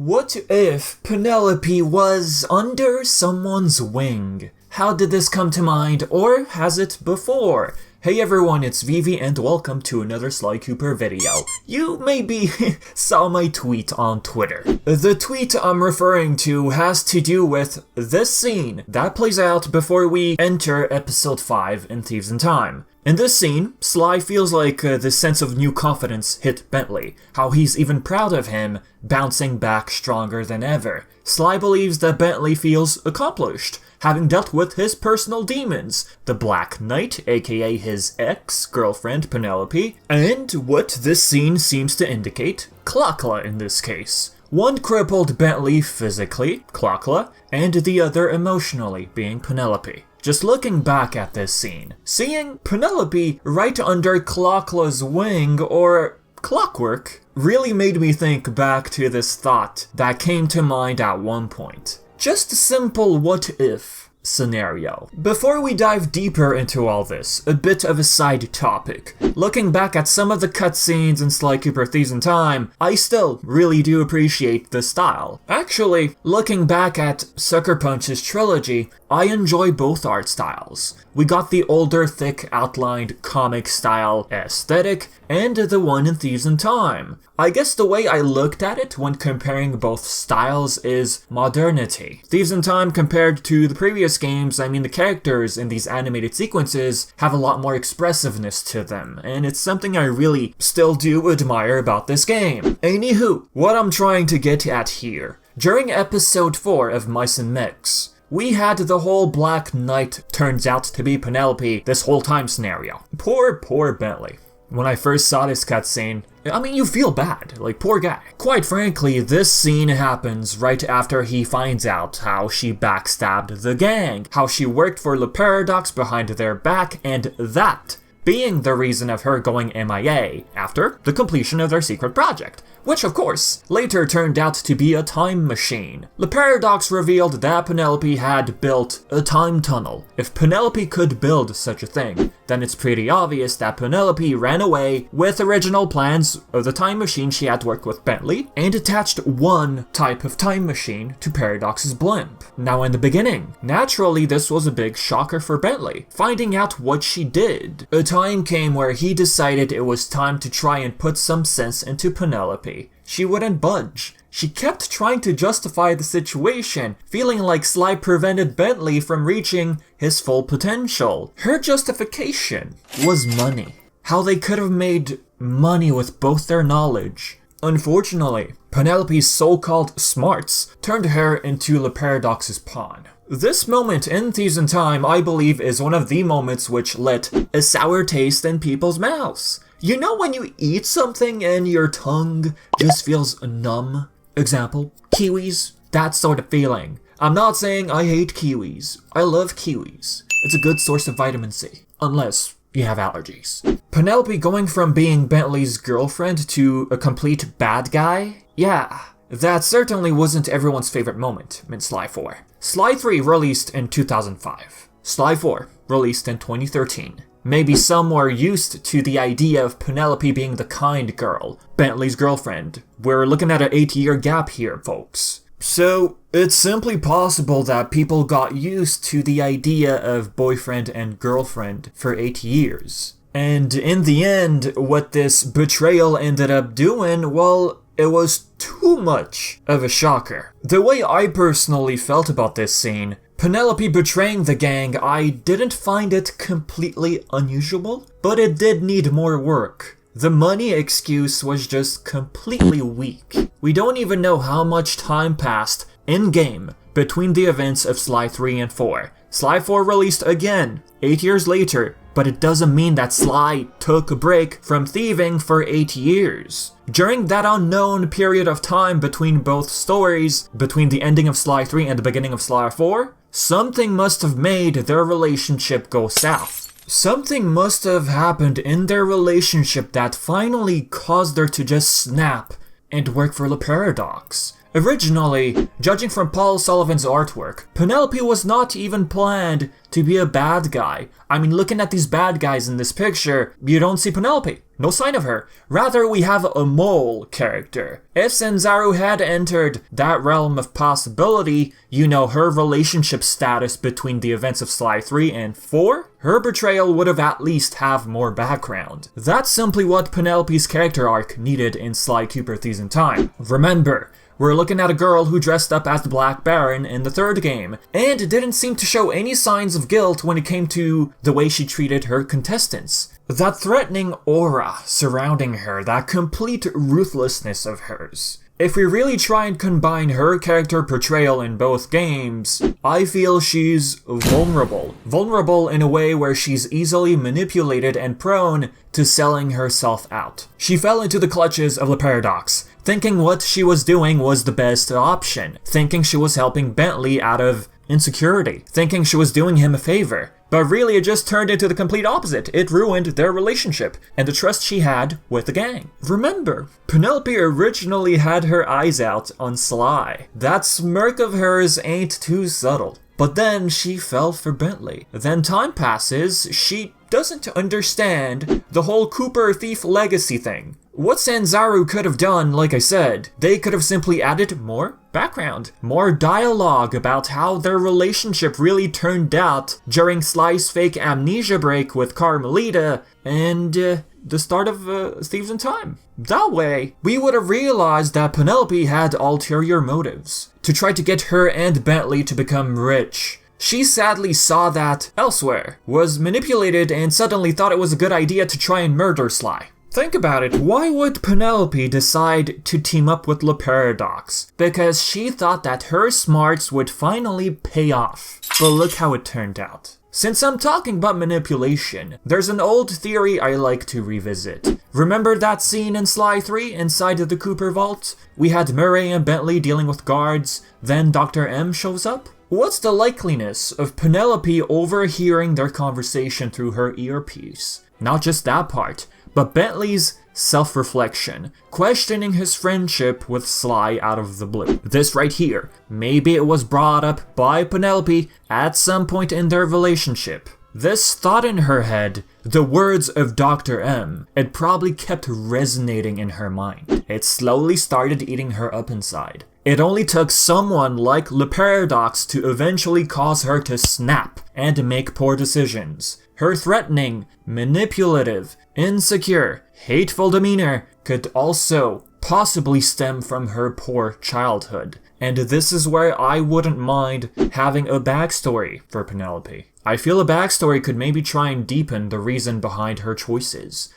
What if Penelope was under someone's wing? How did this come to mind, or has it before? Hey everyone, it's Vivi and welcome to another Sly Cooper video. You maybe saw my tweet on Twitter. The tweet I'm referring to has to do with this scene that plays out before we enter episode 5 in Thieves In Time. In this scene, Sly feels like this sense of new confidence hit Bentley, how he's even proud of him, bouncing back stronger than ever. Sly believes that Bentley feels accomplished, having dealt with his personal demons, the Black Knight, aka his ex-girlfriend Penelope, and what this scene seems to indicate, Clockla in this case. One crippled Bentley physically, Clockla, and the other emotionally, being Penelope. Just looking back at this scene, seeing Penelope right under Clockla's wing, or clockwork, really made me think back to this thought that came to mind at one point. Just a simple what-if scenario. Before we dive deeper into all this, a bit of a side topic. Looking back at some of the cutscenes in Sly Cooper Thieves In Time, I still really do appreciate the style. Actually, looking back at Sucker Punch's trilogy, I enjoy both art styles. We got the older, thick, outlined, comic style aesthetic, and the one in Thieves In Time. I guess the way I looked at it when comparing both styles is modernity. Thieves In Time compared to the previous games, I mean the characters in these animated sequences have a lot more expressiveness to them, and it's something I really still do admire about this game. Anywho, what I'm trying to get at here. During episode 4 of Mice Mechs, we had the whole Black Knight turns out to be Penelope this whole time scenario. Poor Bentley. When I first saw this cutscene, I mean, you feel bad, like, poor guy. Quite frankly, this scene happens right after he finds out how she backstabbed the gang, how she worked for Le Paradox behind their back, and that being the reason of her going MIA after the completion of their secret project, which of course later turned out to be a time machine. Le Paradox revealed that Penelope had built a time tunnel. If Penelope could build such a thing, then it's pretty obvious that Penelope ran away with original plans of the time machine she had worked with Bentley and attached one type of time machine to Paradox's blimp. Now in the beginning, naturally this was a big shocker for Bentley, finding out what she did. A time came where he decided it was time to try and put some sense into Penelope. She wouldn't budge. She kept trying to justify the situation, feeling like Sly prevented Bentley from reaching his full potential. Her justification was money. How they could have made money with both their knowledge. Unfortunately, Penelope's so-called smarts turned her into Le Paradox's pawn. This moment in Thieves In Time, I believe, is one of the moments which let a sour taste in people's mouths. You know when you eat something and your tongue just feels numb? Example, kiwis, that sort of feeling. I'm not saying I hate kiwis. I love kiwis. It's a good source of vitamin C, unless you have allergies. Penelope going from being Bentley's girlfriend to a complete bad guy? Yeah, that certainly wasn't everyone's favorite moment in Sly 4. Sly 3 released in 2005. Sly 4 released in 2013. Maybe some were used to the idea of Penelope being the kind girl, Bentley's girlfriend. We're looking at an 8-year gap here, folks. So, it's simply possible that people got used to the idea of boyfriend and girlfriend for 8 years. And in the end, what this betrayal ended up doing, well, it was too much of a shocker. The way I personally felt about this scene, Penelope betraying the gang, I didn't find it completely unusual, but it did need more work. The money excuse was just completely weak. We don't even know how much time passed in-game between the events of Sly 3 and 4. Sly 4 released again, 8 years later, but it doesn't mean that Sly took a break from thieving for 8 years. During that unknown period of time between both stories, between the ending of Sly 3 and the beginning of Sly 4, something must have made their relationship go south. Something must have happened in their relationship that finally caused her to just snap and work for Le Paradox. Originally, judging from Paul Sullivan's artwork, Penelope was not even planned to be a bad guy. I mean, looking at these bad guys in this picture, you don't see Penelope. No sign of her. Rather, we have a mole character. If Sanzaru had entered that realm of possibility, you know, her relationship status between the events of Sly 3 and 4, her betrayal would have at least have more background. That's simply what Penelope's character arc needed in Sly Cooper Thieves in Time. Remember, we're looking at a girl who dressed up as the Black Baron in the third game, and didn't seem to show any signs of guilt when it came to the way she treated her contestants. That threatening aura surrounding her, that complete ruthlessness of hers. If we really try and combine her character portrayal in both games, I feel she's vulnerable. Vulnerable in a way where she's easily manipulated and prone to selling herself out. She fell into the clutches of the paradox, thinking what she was doing was the best option, thinking she was helping Bentley out of insecurity, thinking she was doing him a favor. But really it just turned into the complete opposite. It ruined their relationship and the trust she had with the gang. Remember, Penelope originally had her eyes out on Sly. That smirk of hers ain't too subtle. But then she fell for Bentley. Then time passes, she doesn't understand the whole Cooper thief legacy thing. What Sanzaru could have done, like I said, they could have simply added more background, more dialogue about how their relationship really turned out during Sly's fake amnesia break with Carmelita and the start of Thieves in Time. That way, we would have realized that Penelope had ulterior motives to try to get her and Bentley to become rich. She sadly saw that elsewhere, was manipulated, and suddenly thought it was a good idea to try and murder Sly. Think about it, why would Penelope decide to team up with Le Paradox? Because she thought that her smarts would finally pay off. But look how it turned out. Since I'm talking about manipulation, there's an old theory I like to revisit. Remember that scene in Sly 3 inside the Cooper vault? We had Murray and Bentley dealing with guards, then Dr. M shows up? What's the likeliness of Penelope overhearing their conversation through her earpiece? Not just that part, but Bentley's self-reflection, questioning his friendship with Sly out of the blue. This right here, maybe it was brought up by Penelope at some point in their relationship. This thought in her head, the words of Dr. M, it probably kept resonating in her mind. It slowly started eating her up inside. It only took someone like Le Paradox to eventually cause her to snap and make poor decisions. Her threatening, manipulative, insecure, hateful demeanor could also possibly stem from her poor childhood. And this is where I wouldn't mind having a backstory for Penelope. I feel a backstory could maybe try and deepen the reason behind her choices.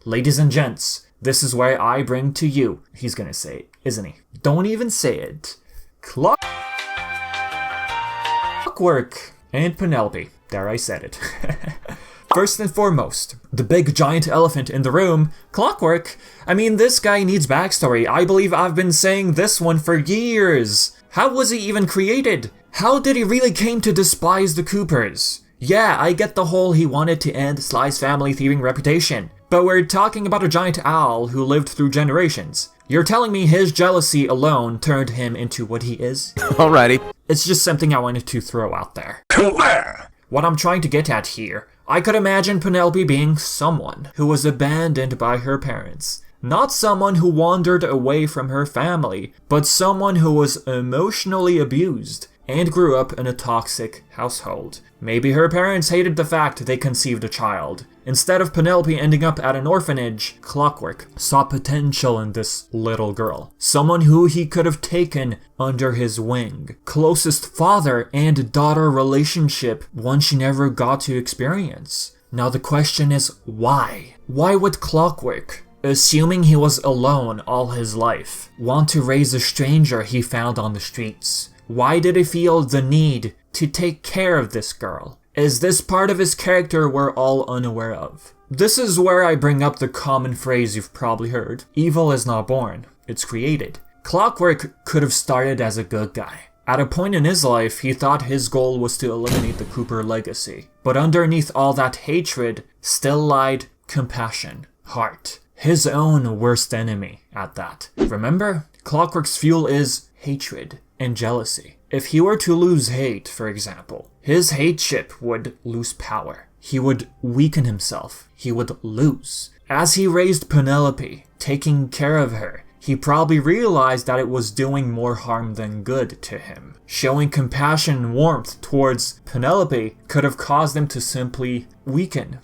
Ladies and gents, this is where I bring to you, he's gonna say it, isn't he? Don't even say it. Clockwork and Penelope. There, I said it. First and foremost, the big giant elephant in the room, Clockwork. I mean, this guy needs backstory. I believe I've been saying this one for years. How was he even created? How did he really came to despise the Coopers? Yeah, I get the whole he wanted to end Sly's family thieving reputation. But we're talking about a giant owl who lived through generations. You're telling me his jealousy alone turned him into what he is? Alrighty. It's just something I wanted to throw out there. What I'm trying to get at here, I could imagine Penelope being someone who was abandoned by her parents. Not someone who wandered away from her family, but someone who was emotionally abused and grew up in a toxic household. Maybe her parents hated the fact they conceived a child. Instead of Penelope ending up at an orphanage, Clockwork saw potential in this little girl. Someone who he could have taken under his wing. Closest father and daughter relationship, one she never got to experience. Now the question is, why? Why would Clockwork, assuming he was alone all his life, want to raise a stranger he found on the streets? Why did he feel the need to take care of this girl? Is this part of his character we're all unaware of? This is where I bring up the common phrase you've probably heard. Evil is not born, it's created. Clockwork could have started as a good guy. At a point in his life, he thought his goal was to eliminate the Cooper legacy. But underneath all that hatred still lied compassion, heart. His own worst enemy at that. Remember? Clockwork's fuel is hatred and jealousy. If he were to lose hate, for example, his hate ship would lose power. he would weaken himself. He would lose. As he raised Penelope, taking care of her, he probably realized that it was doing more harm than good to him. Showing compassion and warmth towards Penelope could have caused him to simply weaken.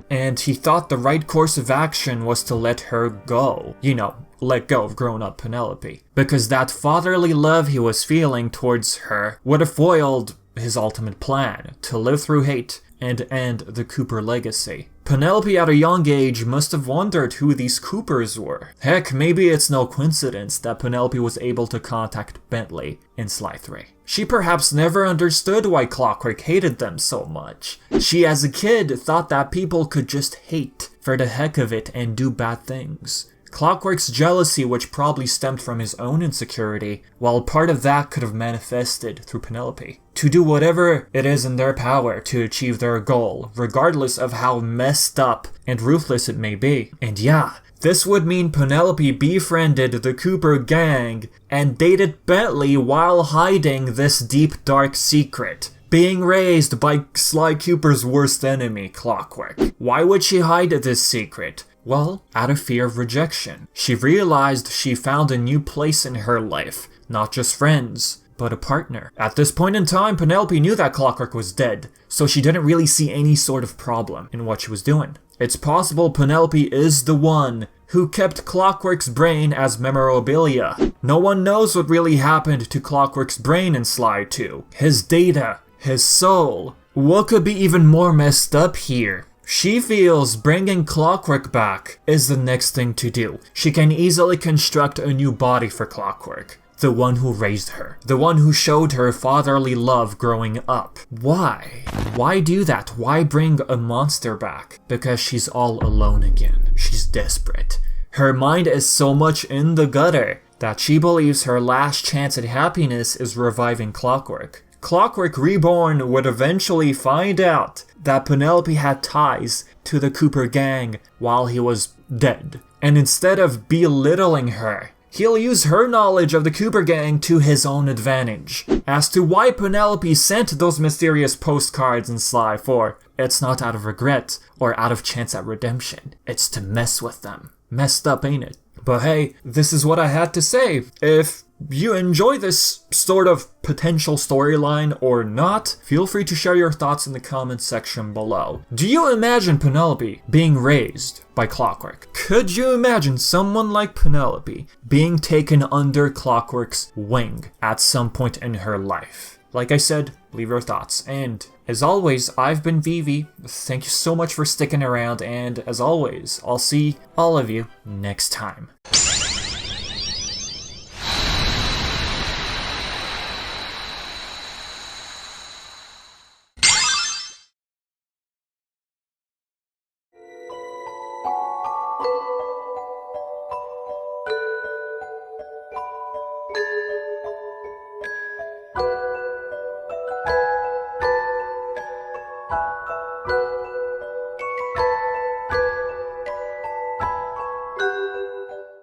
And he thought the right course of action was to let her go. You know, let go of grown-up Penelope. Because that fatherly love he was feeling towards her would have foiled his ultimate plan, to live through hate and end the Cooper legacy. Penelope at a young age must have wondered who these Coopers were. Heck, maybe it's no coincidence that Penelope was able to contact Bentley in Sly 3. She perhaps never understood why Clockwork hated them so much. She as a kid thought that people could just hate for the heck of it and do bad things. Clockwork's jealousy, which probably stemmed from his own insecurity, while part of that could have manifested through Penelope. To do whatever it is in their power to achieve their goal, regardless of how messed up and ruthless it may be. And yeah, this would mean Penelope befriended the Cooper gang and dated Bentley while hiding this deep dark secret. Being raised by Sly Cooper's worst enemy, Clockwork. Why would she hide this secret? Well, out of fear of rejection. She realized she found a new place in her life, not just friends, but a partner. At this point in time, Penelope knew that Clockwork was dead, so she didn't really see any sort of problem in what she was doing. It's possible Penelope is the one who kept Clockwork's brain as memorabilia. No one knows what really happened to Clockwork's brain in Sly 2. His data, his soul. What could be even more messed up here? She feels bringing Clockwork back is the next thing to do. She can easily construct a new body for Clockwork. The one who raised her. The one who showed her fatherly love growing up. Why? Why do that? Why bring a monster back? Because she's all alone again. She's desperate. Her mind is so much in the gutter that she believes her last chance at happiness is reviving Clockwork. Clockwork Reborn would eventually find out that Penelope had ties to the Cooper gang while he was dead. And instead of belittling her, he'll use her knowledge of the Cooper gang to his own advantage. As to why Penelope sent those mysterious postcards in Sly 4, it's not out of regret or out of chance at redemption. It's to mess with them. Messed up, ain't it? But hey, this is what I had to say. If you enjoy this sort of potential storyline or not, feel free to share your thoughts in the comments section below. Do you imagine Penelope being raised by Clockwork? Could you imagine someone like Penelope being taken under Clockwork's wing at some point in her life? Like I said, leave your thoughts. And as always, I've been Vivi. Thank you so much for sticking around, and as always, I'll see all of you next time.